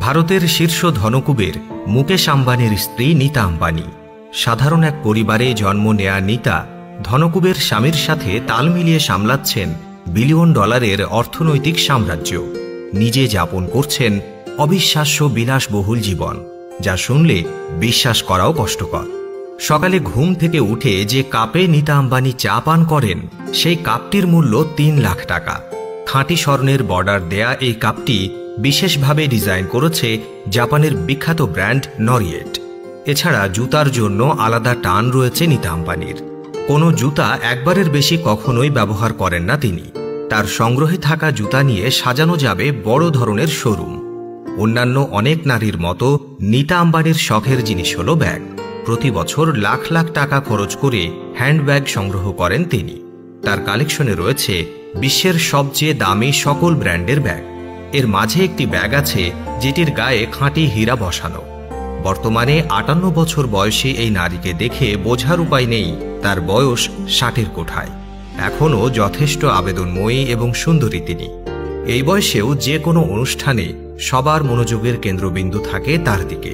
ভারতের শীর্ষ ধনকুবের মুকেশ আম্বানির স্ত্রী নীতা আম্বানি। সাধারণ এক পরিবারে জন্ম নেয়া নীতা ধনকুবের স্বামীর সাথে তাল মিলিয়ে সামলাচ্ছেন বিলিয়ন ডলারের অর্থনৈতিক সাম্রাজ্য। নিজে যাপন করছেন অবিশ্বাস্য বিলাসবহুল জীবন, যা শুনলে বিশ্বাস করাও কষ্টকর। সকালে ঘুম থেকে উঠে যে কাপে নীতা আম্বানি চা পান করেন, সেই কাপটির মূল্য ৩ লাখ টাকা। খাঁটি স্বর্ণের বর্ডার দেয়া এই কাপটি বিশেষভাবে ডিজাইন করেছে জাপানের বিখ্যাত ব্র্যান্ড নরিয়েট। এছাড়া জুতার জন্য আলাদা টান রয়েছে নীতা আম্বানির। কোনো জুতা একবারের বেশি কখনোই ব্যবহার করেন না তিনি। তার সংগ্রহে থাকা জুতা নিয়ে সাজানো যাবে বড় ধরনের শোরুম। অন্যান্য অনেক নারীর মতো নীতা আম্বানির শখের জিনিস হল ব্যাগ। প্রতি বছর লাখ লাখ টাকা খরচ করে হ্যান্ডব্যাগ সংগ্রহ করেন তিনি। তার কালেকশনে রয়েছে বিশ্বের সবচেয়ে দামি সকল ব্র্যান্ডের ব্যাগ। এর মাঝে একটি ব্যাগ আছে যেটির গায়ে খাঁটি হীরা বসানো। বর্তমানে ৫৮ বছর বয়সী এই নারীকে দেখে বোঝার উপায় নেই তার বয়স ৬০-এর কোঠায়। এখনও যথেষ্ট আবেদনময়ী এবং সুন্দরী তিনি। এই বয়সেও যে কোনো অনুষ্ঠানে সবার মনোযোগের কেন্দ্রবিন্দু থাকে তার দিকে।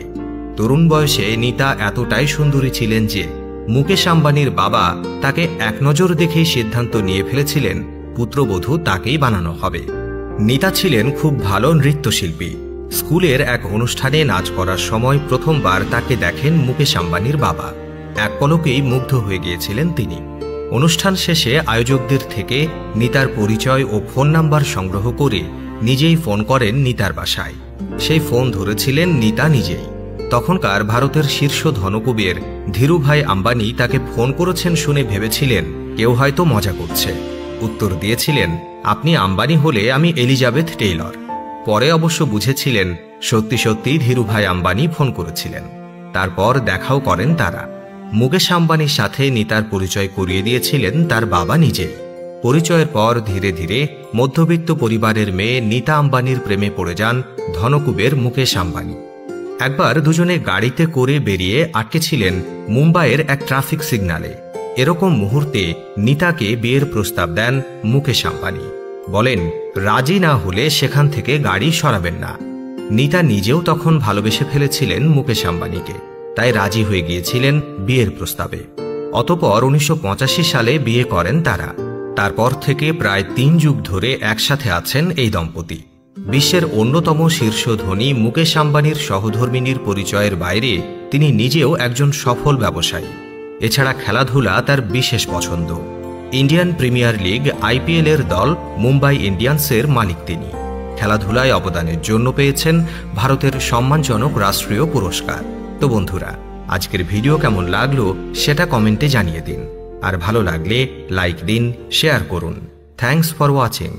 তরুণ বয়সে নীতা এতটাই সুন্দরী ছিলেন যে মুকেশ আম্বানির বাবা তাকে এক নজর দেখেই সিদ্ধান্ত নিয়ে ফেলেছিলেন পুত্রবধূ তাকেই বানানো হবে। নীতা ছিলেন খুব ভালো নৃত্যশিল্পী। স্কুলের এক অনুষ্ঠানে নাচ করার সময় প্রথমবার তাকে দেখেন মুকেশ আম্বানির বাবা। এক পলকেই মুগ্ধ হয়ে গিয়েছিলেন তিনি। অনুষ্ঠান শেষে আয়োজকদের থেকে নীতার পরিচয় ও ফোন নাম্বার সংগ্রহ করে নিজেই ফোন করেন নীতার বাসায়। সেই ফোন ধরেছিলেন নীতা নিজেই। তখনকার ভারতের শীর্ষ ধনকুবের ধীরুভাই আম্বানি তাকে ফোন করেছেন শুনে ভেবেছিলেন কেউ হয়তো মজা করছে। উত্তর দিয়েছিলেন, আপনি আম্বানি হলে আমি এলিজাবেথ টেইলর। পরে অবশ্য বুঝেছিলেন সত্যি সত্যি ধীরুভাই আম্বানি ফোন করেছিলেন। তারপর দেখাও করেন তারা। মুকেশ আম্বানির সাথে নীতার পরিচয় করিয়ে দিয়েছিলেন তার বাবা নিজেই। পরিচয়ের পর ধীরে ধীরে মধ্যবিত্ত পরিবারের মেয়ে নীতা আম্বানির প্রেমে পড়ে যান ধনকুবের মুকেশ আম্বানি। একবার দুজনে গাড়িতে করে বেরিয়ে আটকেছিলেন মুম্বাইয়ের এক ট্রাফিক সিগন্যালে। এরকম মুহূর্তে নীতাকে বিয়ের প্রস্তাব দেন মুকেশ আম্বানি। বলেন রাজি না হলে সেখান থেকে গাড়ি সরাবেন না। নীতা নিজেও তখন ভালোবেসে ফেলেছিলেন মুকেশ আম্বানিকে, তাই রাজি হয়ে গিয়েছিলেন বিয়ের প্রস্তাবে। অতঃপর ১৯৮৫ সালে বিয়ে করেন তারা। তারপর থেকে প্রায় ৩ যুগ ধরে একসাথে আছেন এই দম্পতি। বিশ্বের অন্যতম শীর্ষ ধনী মুকেশ আম্বানির সহধর্মিনীর পরিচয়ের বাইরে তিনি নিজেও একজন সফল ব্যবসায়ী। এছাড়া খেলাধুলা তার বিশেষ পছন্দ। ইন্ডিয়ান প্রিমিয়ার লিগ IPL এর দল মুম্বাই ইন্ডিয়ান্সের মালিক তিনি। খেলাধুলায় অবদানের জন্য পেয়েছেন ভারতের সম্মানজনক রাষ্ট্রীয় পুরস্কার। তো বন্ধুরা, আজকের ভিডিও কেমন লাগলো সেটা কমেন্টে জানিয়ে দিন। আর ভালো লাগলে লাইক দিন, শেয়ার করুন। Thanks for watching.